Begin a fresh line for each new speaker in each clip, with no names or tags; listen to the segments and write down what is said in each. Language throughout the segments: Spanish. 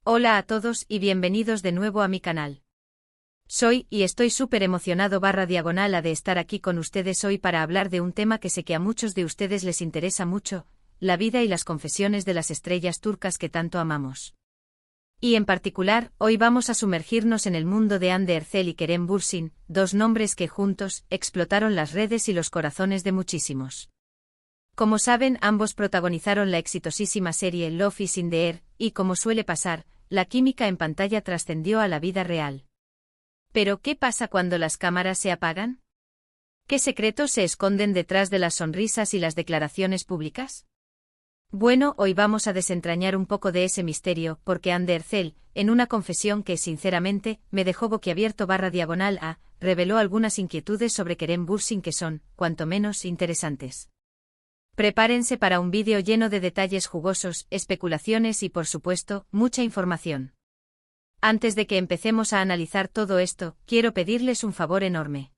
Hola a todos y bienvenidos de nuevo a mi canal. Soy y estoy súper emocionado /diagonal de estar aquí con ustedes hoy para hablar de un tema que sé que a muchos de ustedes les interesa mucho, la vida y las confesiones de las estrellas turcas que tanto amamos. Y en particular, hoy vamos a sumergirnos en el mundo de Hande Erçel y Kerem Bürsin, dos nombres que juntos explotaron las redes y los corazones de muchísimos. Como saben, ambos protagonizaron la exitosísima serie Love is in the Air, y como suele pasar, la química en pantalla trascendió a la vida real. Pero, ¿qué pasa cuando las cámaras se apagan? ¿Qué secretos se esconden detrás de las sonrisas y las declaraciones públicas? Bueno, hoy vamos a desentrañar un poco de ese misterio, porque Hande Erçel, en una confesión que, sinceramente, me dejó boquiabierto /diagonal reveló algunas inquietudes sobre Kerem Bürsin que son, cuanto menos, interesantes. Prepárense para un vídeo lleno de detalles jugosos, especulaciones y, por supuesto, mucha información. Antes de que empecemos a analizar todo esto, quiero pedirles un favor enorme.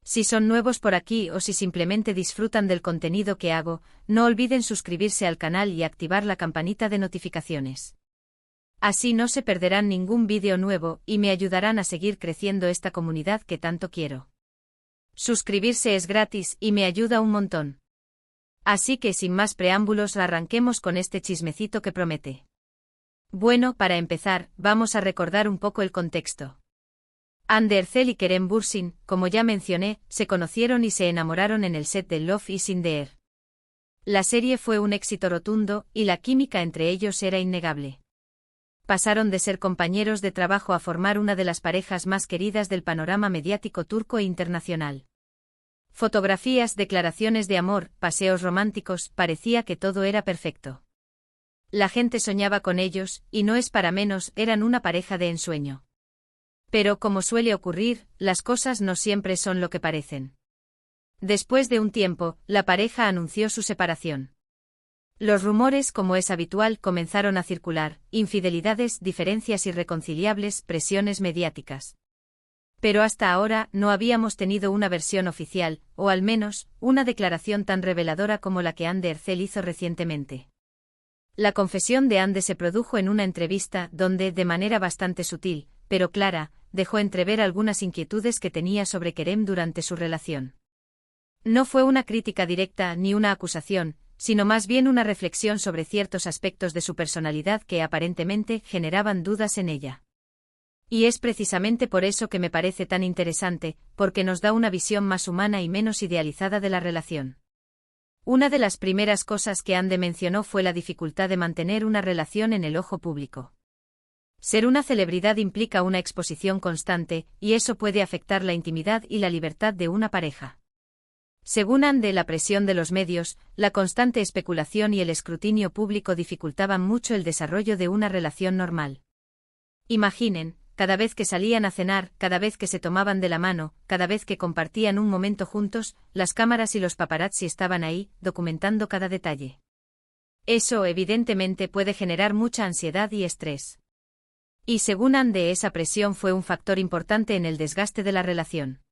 Si son nuevos por aquí o si simplemente disfrutan del contenido que hago, no olviden suscribirse al canal y activar la campanita de notificaciones. Así no se perderán ningún vídeo nuevo y me ayudarán a seguir creciendo esta comunidad que tanto quiero. Suscribirse es gratis y me ayuda un montón. Así que sin más preámbulos arranquemos con este chismecito que promete. Bueno, para empezar, vamos a recordar un poco el contexto. Hande Erçel y Kerem Bürsin, como ya mencioné, se conocieron y se enamoraron en el set de Love is in the Air. La serie fue un éxito rotundo y la química entre ellos era innegable. Pasaron de ser compañeros de trabajo a formar una de las parejas más queridas del panorama mediático turco e internacional. Fotografías, declaraciones de amor, paseos románticos, parecía que todo era perfecto. La gente soñaba con ellos, y no es para menos, eran una pareja de ensueño. Pero, como suele ocurrir, las cosas no siempre son lo que parecen. Después de un tiempo, la pareja anunció su separación. Los rumores, como es habitual, comenzaron a circular: infidelidades, diferencias irreconciliables, presiones mediáticas. Pero hasta ahora no habíamos tenido una versión oficial, o al menos, una declaración tan reveladora como la que Hande Erçel hizo recientemente. La confesión de Hande se produjo en una entrevista donde, de manera bastante sutil, pero clara, dejó entrever algunas inquietudes que tenía sobre Kerem durante su relación. No fue una crítica directa ni una acusación, sino más bien una reflexión sobre ciertos aspectos de su personalidad que aparentemente generaban dudas en ella. Y es precisamente por eso que me parece tan interesante, porque nos da una visión más humana y menos idealizada de la relación. Una de las primeras cosas que Hande mencionó fue la dificultad de mantener una relación en el ojo público. Ser una celebridad implica una exposición constante, y eso puede afectar la intimidad y la libertad de una pareja. Según Hande, la presión de los medios, la constante especulación y el escrutinio público dificultaban mucho el desarrollo de una relación normal. Imaginen, cada vez que salían a cenar, cada vez que se tomaban de la mano, cada vez que compartían un momento juntos, las cámaras y los paparazzi estaban ahí, documentando cada detalle. Eso, evidentemente, puede generar mucha ansiedad y estrés. Y según Hande, esa presión fue un factor importante en el desgaste de la relación.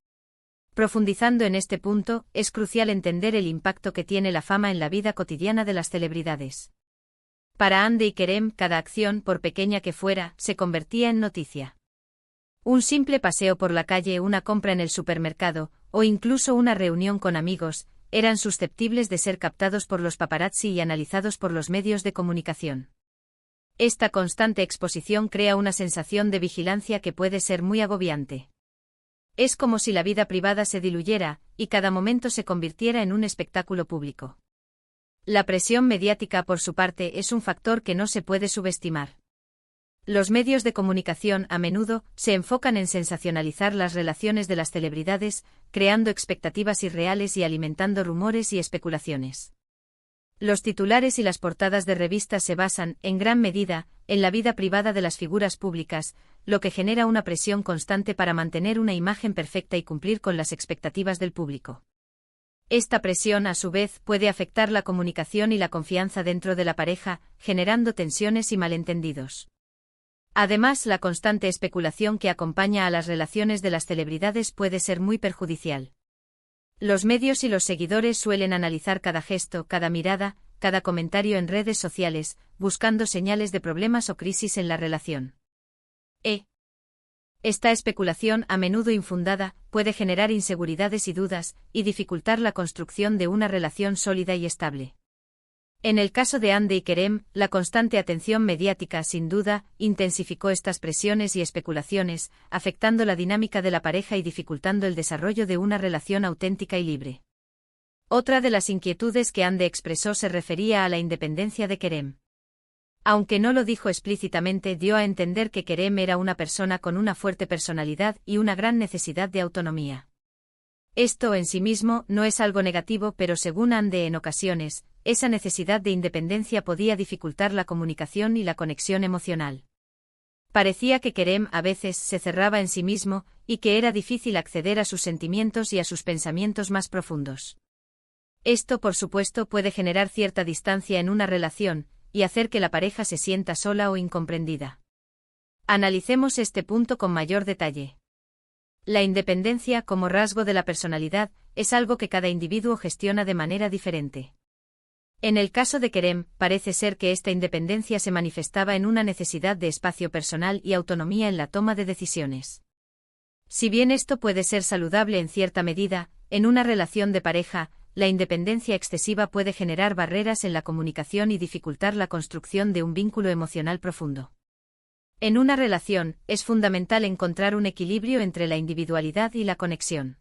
Profundizando en este punto, es crucial entender el impacto que tiene la fama en la vida cotidiana de las celebridades. Para Hande y Kerem, cada acción, por pequeña que fuera, se convertía en noticia. Un simple paseo por la calle, una compra en el supermercado, o incluso una reunión con amigos, eran susceptibles de ser captados por los paparazzi y analizados por los medios de comunicación. Esta constante exposición crea una sensación de vigilancia que puede ser muy agobiante. Es como si la vida privada se diluyera, y cada momento se convirtiera en un espectáculo público. La presión mediática, por su parte, es un factor que no se puede subestimar. Los medios de comunicación, a menudo, se enfocan en sensacionalizar las relaciones de las celebridades, creando expectativas irreales y alimentando rumores y especulaciones. Los titulares y las portadas de revistas se basan, en gran medida, en la vida privada de las figuras públicas, lo que genera una presión constante para mantener una imagen perfecta y cumplir con las expectativas del público. Esta presión, a su vez, puede afectar la comunicación y la confianza dentro de la pareja, generando tensiones y malentendidos. Además, la constante especulación que acompaña a las relaciones de las celebridades puede ser muy perjudicial. Los medios y los seguidores suelen analizar cada gesto, cada mirada, cada comentario en redes sociales, buscando señales de problemas o crisis en la relación. Esta especulación, a menudo infundada, puede generar inseguridades y dudas, y dificultar la construcción de una relación sólida y estable. En el caso de Hande y Kerem, la constante atención mediática, sin duda, intensificó estas presiones y especulaciones, afectando la dinámica de la pareja y dificultando el desarrollo de una relación auténtica y libre. Otra de las inquietudes que Hande expresó se refería a la independencia de Kerem. Aunque no lo dijo explícitamente, dio a entender que Kerem era una persona con una fuerte personalidad y una gran necesidad de autonomía. Esto en sí mismo no es algo negativo, pero según Hande, en ocasiones, esa necesidad de independencia podía dificultar la comunicación y la conexión emocional. Parecía que Kerem a veces se cerraba en sí mismo, y que era difícil acceder a sus sentimientos y a sus pensamientos más profundos. Esto, por supuesto, puede generar cierta distancia en una relación, y hacer que la pareja se sienta sola o incomprendida. Analicemos este punto con mayor detalle. La independencia, como rasgo de la personalidad, es algo que cada individuo gestiona de manera diferente. En el caso de Kerem, parece ser que esta independencia se manifestaba en una necesidad de espacio personal y autonomía en la toma de decisiones. Si bien esto puede ser saludable en cierta medida, en una relación de pareja, la independencia excesiva puede generar barreras en la comunicación y dificultar la construcción de un vínculo emocional profundo. En una relación, es fundamental encontrar un equilibrio entre la individualidad y la conexión.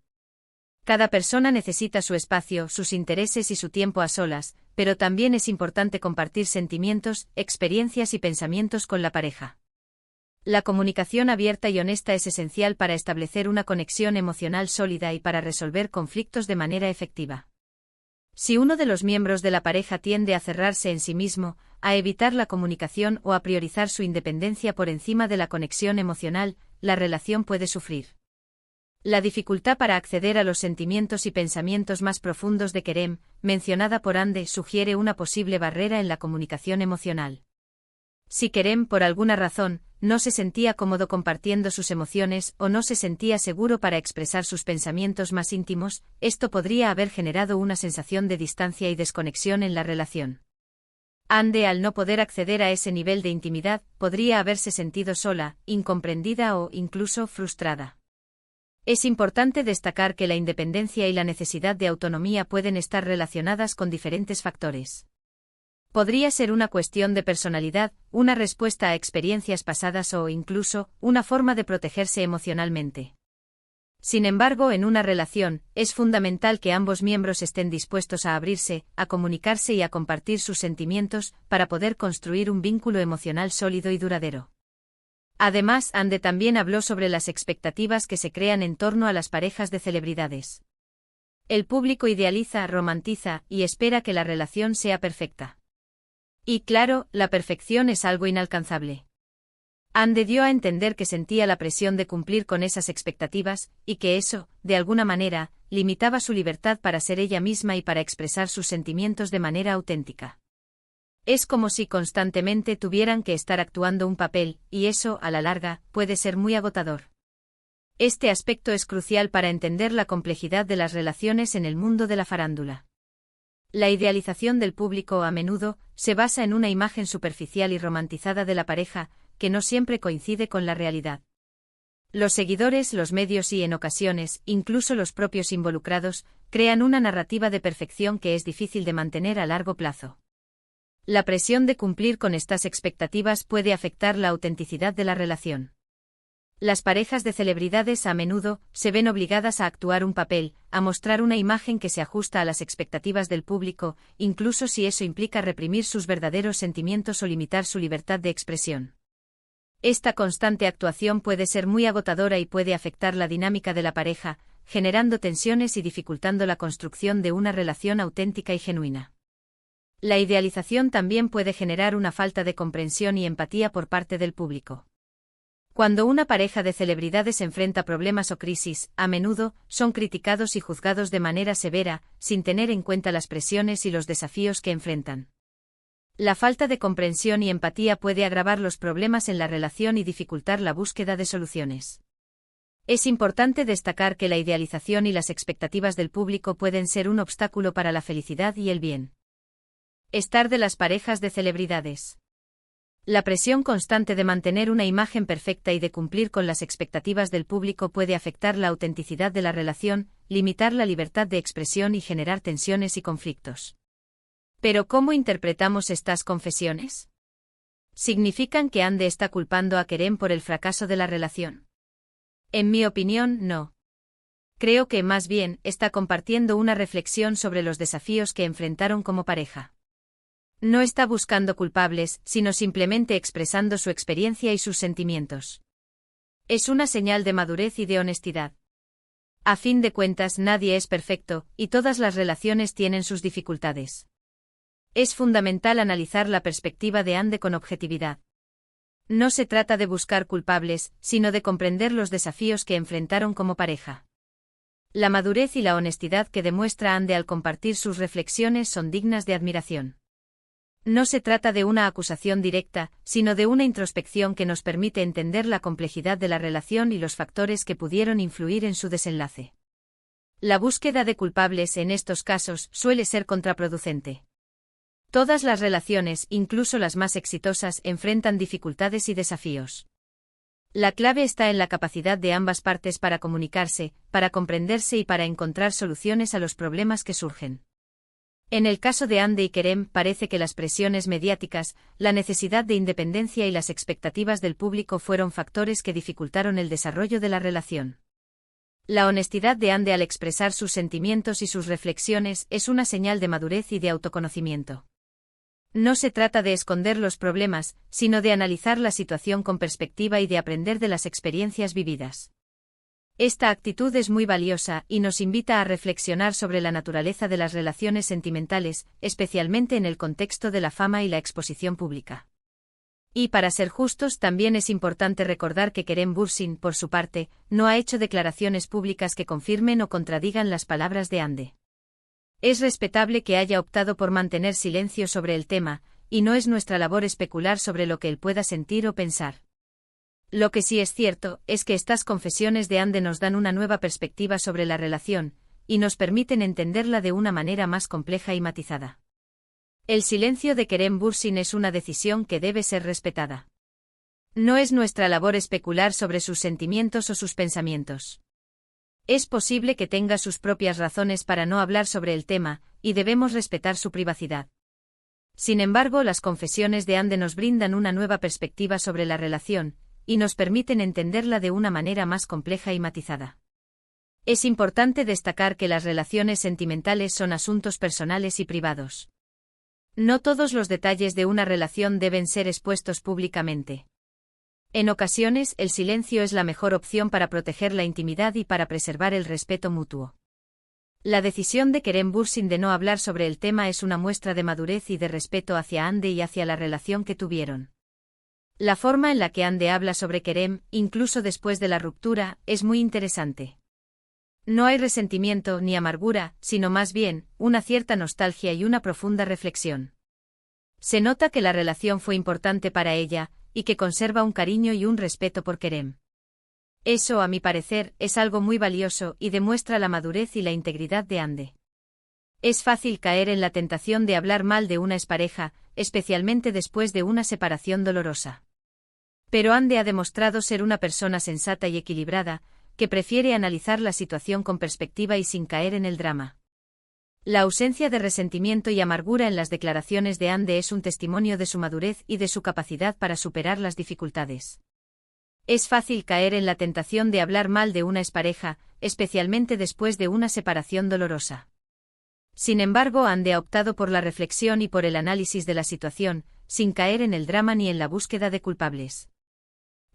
Cada persona necesita su espacio, sus intereses y su tiempo a solas, pero también es importante compartir sentimientos, experiencias y pensamientos con la pareja. La comunicación abierta y honesta es esencial para establecer una conexión emocional sólida y para resolver conflictos de manera efectiva. Si uno de los miembros de la pareja tiende a cerrarse en sí mismo, a evitar la comunicación o a priorizar su independencia por encima de la conexión emocional, la relación puede sufrir. La dificultad para acceder a los sentimientos y pensamientos más profundos de Kerem, mencionada por Hande, sugiere una posible barrera en la comunicación emocional. Si Kerem, por alguna razón, no se sentía cómodo compartiendo sus emociones o no se sentía seguro para expresar sus pensamientos más íntimos, esto podría haber generado una sensación de distancia y desconexión en la relación. Hande, al no poder acceder a ese nivel de intimidad, podría haberse sentido sola, incomprendida o incluso frustrada. Es importante destacar que la independencia y la necesidad de autonomía pueden estar relacionadas con diferentes factores. Podría ser una cuestión de personalidad, una respuesta a experiencias pasadas o incluso una forma de protegerse emocionalmente. Sin embargo, en una relación, es fundamental que ambos miembros estén dispuestos a abrirse, a comunicarse y a compartir sus sentimientos para poder construir un vínculo emocional sólido y duradero. Además, Hande también habló sobre las expectativas que se crean en torno a las parejas de celebridades. El público idealiza, romantiza y espera que la relación sea perfecta. Y claro, la perfección es algo inalcanzable. Hande dio a entender que sentía la presión de cumplir con esas expectativas, y que eso, de alguna manera, limitaba su libertad para ser ella misma y para expresar sus sentimientos de manera auténtica. Es como si constantemente tuvieran que estar actuando un papel, y eso, a la larga, puede ser muy agotador. Este aspecto es crucial para entender la complejidad de las relaciones en el mundo de la farándula. La idealización del público a menudo se basa en una imagen superficial y romantizada de la pareja, que no siempre coincide con la realidad. Los seguidores, los medios y, en ocasiones, incluso los propios involucrados, crean una narrativa de perfección que es difícil de mantener a largo plazo. La presión de cumplir con estas expectativas puede afectar la autenticidad de la relación. Las parejas de celebridades a menudo se ven obligadas a actuar un papel, a mostrar una imagen que se ajusta a las expectativas del público, incluso si eso implica reprimir sus verdaderos sentimientos o limitar su libertad de expresión. Esta constante actuación puede ser muy agotadora y puede afectar la dinámica de la pareja, generando tensiones y dificultando la construcción de una relación auténtica y genuina. La idealización también puede generar una falta de comprensión y empatía por parte del público. Cuando una pareja de celebridades enfrenta problemas o crisis, a menudo, son criticados y juzgados de manera severa, sin tener en cuenta las presiones y los desafíos que enfrentan. La falta de comprensión y empatía puede agravar los problemas en la relación y dificultar la búsqueda de soluciones. Es importante destacar que la idealización y las expectativas del público pueden ser un obstáculo para la felicidad y el bien. Estar de las parejas de celebridades. La presión constante de mantener una imagen perfecta y de cumplir con las expectativas del público puede afectar la autenticidad de la relación, limitar la libertad de expresión y generar tensiones y conflictos. ¿Pero cómo interpretamos estas confesiones? ¿Significan que Ande está culpando a Kerem por el fracaso de la relación? En mi opinión, no. Creo que, más bien, está compartiendo una reflexión sobre los desafíos que enfrentaron como pareja. No está buscando culpables, sino simplemente expresando su experiencia y sus sentimientos. Es una señal de madurez y de honestidad. A fin de cuentas, nadie es perfecto, y todas las relaciones tienen sus dificultades. Es fundamental analizar la perspectiva de Ande con objetividad. No se trata de buscar culpables, sino de comprender los desafíos que enfrentaron como pareja. La madurez y la honestidad que demuestra Ande al compartir sus reflexiones son dignas de admiración. No se trata de una acusación directa, sino de una introspección que nos permite entender la complejidad de la relación y los factores que pudieron influir en su desenlace. La búsqueda de culpables en estos casos suele ser contraproducente. Todas las relaciones, incluso las más exitosas, enfrentan dificultades y desafíos. La clave está en la capacidad de ambas partes para comunicarse, para comprenderse y para encontrar soluciones a los problemas que surgen. En el caso de Ande y Kerem, parece que las presiones mediáticas, la necesidad de independencia y las expectativas del público fueron factores que dificultaron el desarrollo de la relación. La honestidad de Ande al expresar sus sentimientos y sus reflexiones es una señal de madurez y de autoconocimiento. No se trata de esconder los problemas, sino de analizar la situación con perspectiva y de aprender de las experiencias vividas. Esta actitud es muy valiosa y nos invita a reflexionar sobre la naturaleza de las relaciones sentimentales, especialmente en el contexto de la fama y la exposición pública. Y para ser justos, también es importante recordar que Kerem Bürsin, por su parte, no ha hecho declaraciones públicas que confirmen o contradigan las palabras de Ande. Es respetable que haya optado por mantener silencio sobre el tema, y no es nuestra labor especular sobre lo que él pueda sentir o pensar. Lo que sí es cierto es que estas confesiones de Ande nos dan una nueva perspectiva sobre la relación, y nos permiten entenderla de una manera más compleja y matizada. El silencio de Kerem Bürsin es una decisión que debe ser respetada. No es nuestra labor especular sobre sus sentimientos o sus pensamientos. Es posible que tenga sus propias razones para no hablar sobre el tema, y debemos respetar su privacidad. Sin embargo, las confesiones de Ande nos brindan una nueva perspectiva sobre la relación, y nos permiten entenderla de una manera más compleja y matizada. Es importante destacar que las relaciones sentimentales son asuntos personales y privados. No todos los detalles de una relación deben ser expuestos públicamente. En ocasiones, el silencio es la mejor opción para proteger la intimidad y para preservar el respeto mutuo. La decisión de Kerem Bürsin de no hablar sobre el tema es una muestra de madurez y de respeto hacia Ande y hacia la relación que tuvieron. La forma en la que Ande habla sobre Kerem, incluso después de la ruptura, es muy interesante. No hay resentimiento ni amargura, sino más bien, una cierta nostalgia y una profunda reflexión. Se nota que la relación fue importante para ella, y que conserva un cariño y un respeto por Kerem. Eso, a mi parecer, es algo muy valioso y demuestra la madurez y la integridad de Ande. Es fácil caer en la tentación de hablar mal de una expareja, especialmente después de una separación dolorosa. Pero Ande ha demostrado ser una persona sensata y equilibrada, que prefiere analizar la situación con perspectiva y sin caer en el drama. La ausencia de resentimiento y amargura en las declaraciones de Ande es un testimonio de su madurez y de su capacidad para superar las dificultades. Es fácil caer en la tentación de hablar mal de una expareja, especialmente después de una separación dolorosa. Sin embargo, Ande ha optado por la reflexión y por el análisis de la situación, sin caer en el drama ni en la búsqueda de culpables.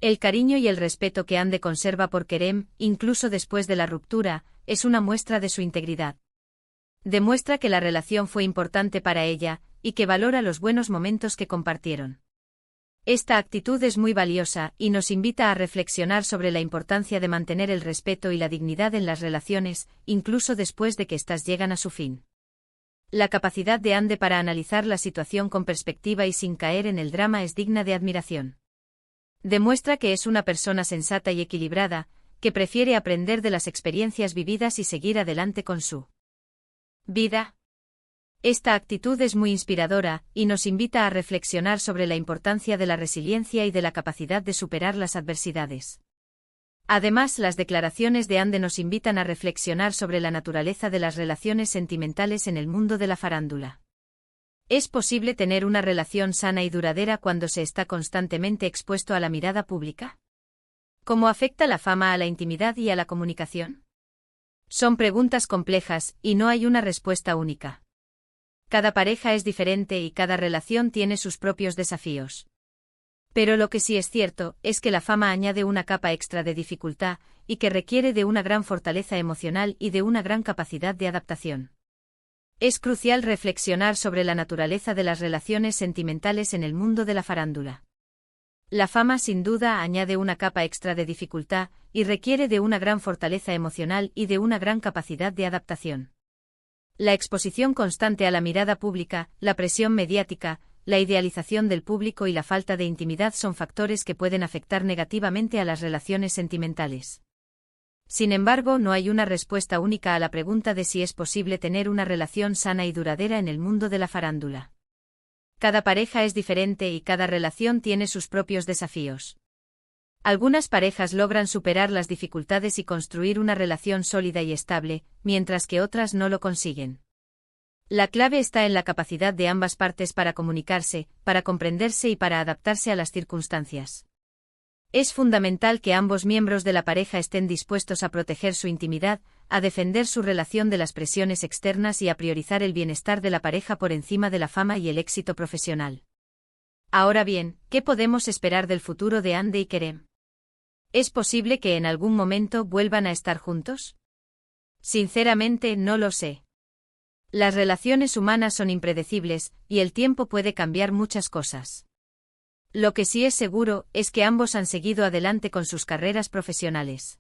El cariño y el respeto que Ande conserva por Kerem, incluso después de la ruptura, es una muestra de su integridad. Demuestra que la relación fue importante para ella, y que valora los buenos momentos que compartieron. Esta actitud es muy valiosa, y nos invita a reflexionar sobre la importancia de mantener el respeto y la dignidad en las relaciones, incluso después de que éstas llegan a su fin. La capacidad de Ande para analizar la situación con perspectiva y sin caer en el drama es digna de admiración. Demuestra que es una persona sensata y equilibrada, que prefiere aprender de las experiencias vividas y seguir adelante con su vida. Esta actitud es muy inspiradora, y nos invita a reflexionar sobre la importancia de la resiliencia y de la capacidad de superar las adversidades. Además, las declaraciones de Ande nos invitan a reflexionar sobre la naturaleza de las relaciones sentimentales en el mundo de la farándula. ¿Es posible tener una relación sana y duradera cuando se está constantemente expuesto a la mirada pública? ¿Cómo afecta la fama a la intimidad y a la comunicación? Son preguntas complejas, y no hay una respuesta única. Cada pareja es diferente y cada relación tiene sus propios desafíos. Pero lo que sí es cierto es que la fama añade una capa extra de dificultad, y que requiere de una gran fortaleza emocional y de una gran capacidad de adaptación. Es crucial reflexionar sobre la naturaleza de las relaciones sentimentales en el mundo de la farándula. La fama sin duda añade una capa extra de dificultad, y requiere de una gran fortaleza emocional y de una gran capacidad de adaptación. La exposición constante a la mirada pública, la presión mediática, la idealización del público y la falta de intimidad son factores que pueden afectar negativamente a las relaciones sentimentales. Sin embargo, no hay una respuesta única a la pregunta de si es posible tener una relación sana y duradera en el mundo de la farándula. Cada pareja es diferente y cada relación tiene sus propios desafíos. Algunas parejas logran superar las dificultades y construir una relación sólida y estable, mientras que otras no lo consiguen. La clave está en la capacidad de ambas partes para comunicarse, para comprenderse y para adaptarse a las circunstancias. Es fundamental que ambos miembros de la pareja estén dispuestos a proteger su intimidad, a defender su relación de las presiones externas y a priorizar el bienestar de la pareja por encima de la fama y el éxito profesional. Ahora bien, ¿qué podemos esperar del futuro de Ande y Kerem? ¿Es posible que en algún momento vuelvan a estar juntos? Sinceramente, no lo sé. Las relaciones humanas son impredecibles, y el tiempo puede cambiar muchas cosas. Lo que sí es seguro es que ambos han seguido adelante con sus carreras profesionales.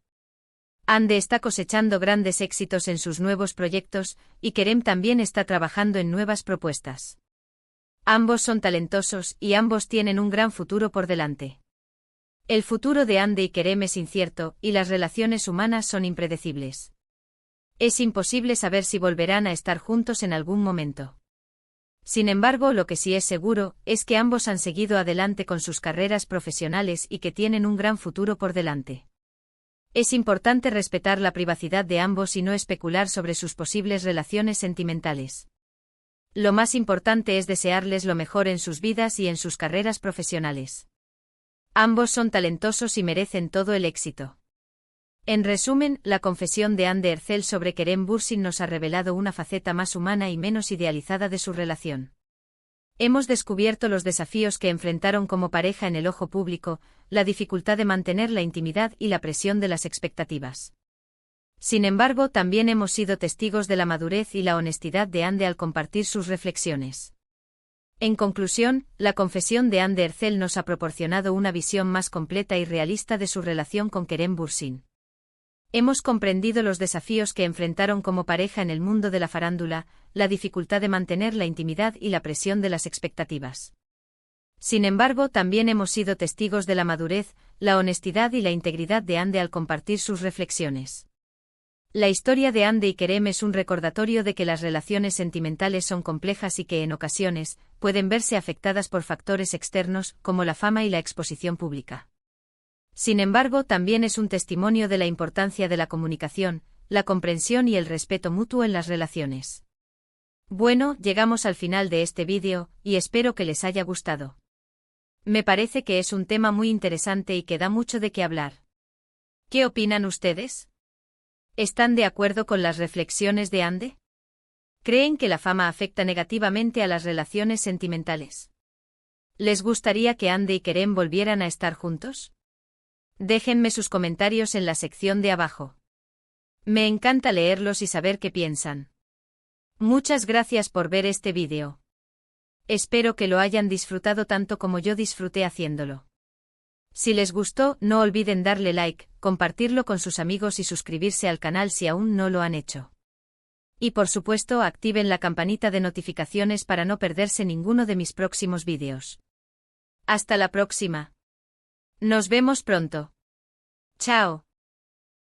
Ande está cosechando grandes éxitos en sus nuevos proyectos, y Kerem también está trabajando en nuevas propuestas. Ambos son talentosos y ambos tienen un gran futuro por delante. El futuro de Ande y Kerem es incierto, y las relaciones humanas son impredecibles. Es imposible saber si volverán a estar juntos en algún momento. Sin embargo, lo que sí es seguro es que ambos han seguido adelante con sus carreras profesionales y que tienen un gran futuro por delante. Es importante respetar la privacidad de ambos y no especular sobre sus posibles relaciones sentimentales. Lo más importante es desearles lo mejor en sus vidas y en sus carreras profesionales. Ambos son talentosos y merecen todo el éxito. En resumen, la confesión de Ande Erçel sobre Kerem Bürsin nos ha revelado una faceta más humana y menos idealizada de su relación. Hemos descubierto los desafíos que enfrentaron como pareja en el ojo público, la dificultad de mantener la intimidad y la presión de las expectativas. Sin embargo, también hemos sido testigos de la madurez y la honestidad de Ande al compartir sus reflexiones. En conclusión, la confesión de Ande Erçel nos ha proporcionado una visión más completa y realista de su relación con Kerem Bürsin. Hemos comprendido los desafíos que enfrentaron como pareja en el mundo de la farándula, la dificultad de mantener la intimidad y la presión de las expectativas. Sin embargo, también hemos sido testigos de la madurez, la honestidad y la integridad de Ande al compartir sus reflexiones. La historia de Ande y Kerem es un recordatorio de que las relaciones sentimentales son complejas y que, en ocasiones, pueden verse afectadas por factores externos, como la fama y la exposición pública. Sin embargo, también es un testimonio de la importancia de la comunicación, la comprensión y el respeto mutuo en las relaciones. Bueno, llegamos al final de este vídeo, y espero que les haya gustado. Me parece que es un tema muy interesante y que da mucho de qué hablar. ¿Qué opinan ustedes? ¿Están de acuerdo con las reflexiones de Ande? ¿Creen que la fama afecta negativamente a las relaciones sentimentales? ¿Les gustaría que Ande y Kerem volvieran a estar juntos? Déjenme sus comentarios en la sección de abajo. Me encanta leerlos y saber qué piensan. Muchas gracias por ver este vídeo. Espero que lo hayan disfrutado tanto como yo disfruté haciéndolo. Si les gustó, no olviden darle like, compartirlo con sus amigos y suscribirse al canal si aún no lo han hecho. Y por supuesto, activen la campanita de notificaciones para no perderse ninguno de mis próximos vídeos. Hasta la próxima. Nos vemos pronto. Chao.